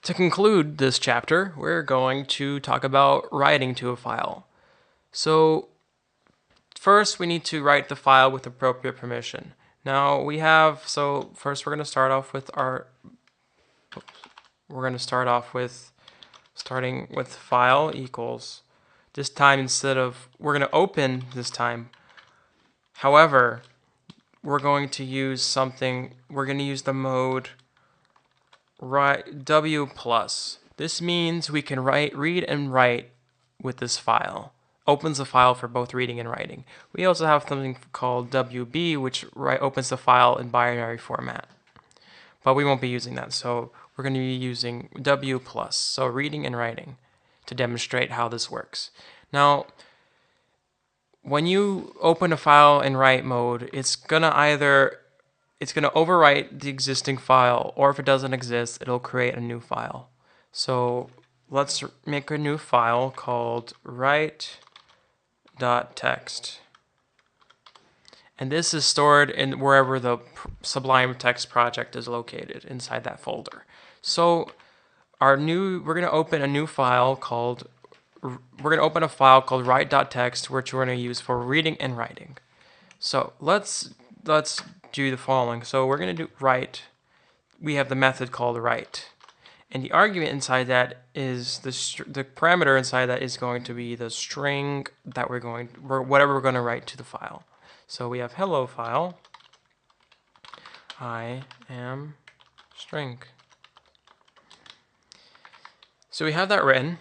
To conclude this chapter, we're going to talk about writing to a file. So first we need to write the file with appropriate permission. Now first we're going to start off with starting with file equals. This time we're going to open this time. However, we're going to use the mode W plus. This means we can read and write with this file. Opens the file for both reading and writing. We also have something called WB, which opens the file in binary format. But we won't be using that, so we're going to be using W plus, so reading and writing, to demonstrate how this works. Now, when you open a file in write mode, it's gonna overwrite the existing file, or if it doesn't exist, it'll create a new file. So let's make a new file called write.txt. And this is stored in wherever the Sublime Text project is located inside that folder. So we're going to open a file called write.txt, which we're going to use for reading and writing. So let's do the following. So we're going to do write. We have the method called write, and the argument inside that is the parameter inside that is going to be the string that whatever we're going to write to the file. So we have hello file. I am string. So we have that written.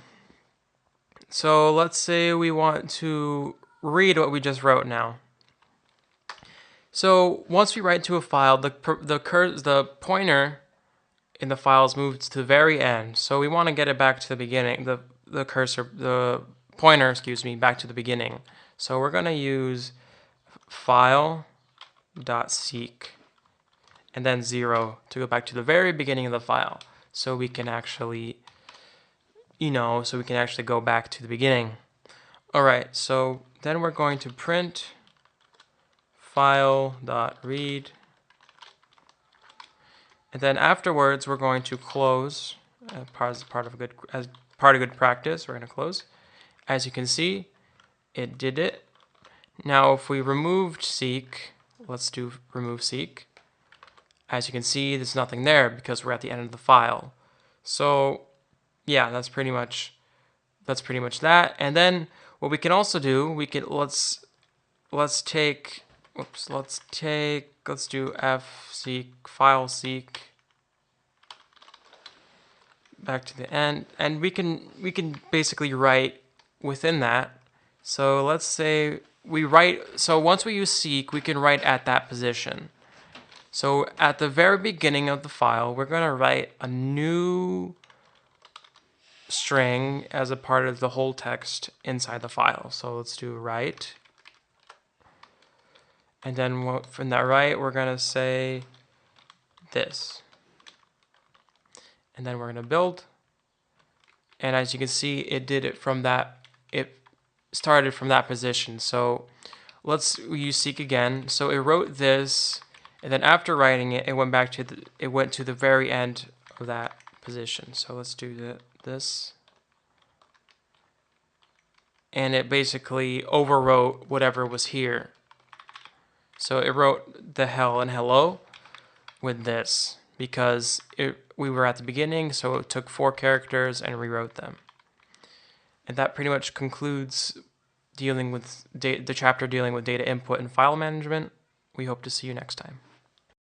So let's say we want to read what we just wrote now. So once we write to a file, the pointer in the file is moved to the very end. So we want to get it back to the beginning. The pointer, back to the beginning. So we're going to use file.seek and then 0 to go back to the very beginning of the file. So we can actually go back to the beginning. Alright, so then we're going to print file.read, and then afterwards we're going to close as part of good practice. We're going to close. As you can see, it did it. Now if we removed seek, let's do remove seek. As you can see, there's nothing there because we're at the end of the file. So yeah, that's pretty much that. And then what we can also do, let's do fseek file seek back to the end, and we can basically write within that. So let's say once we use seek, we can write at that position. So at the very beginning of the file, we're going to write a new string as a part of the whole text inside the file. So let's do write. And then from that write, we're going to say this. And then we're going to build. And as you can see, it did it from that. It started from that position. So let's use seek again. So it wrote this, and then after writing it, it went to the very end of that position. So let's do this. And it basically overwrote whatever was here. So it wrote the hell and hello with this because we were at the beginning, so it took 4 characters and rewrote them. And that pretty much concludes the chapter dealing with data input and file management. We hope to see you next time.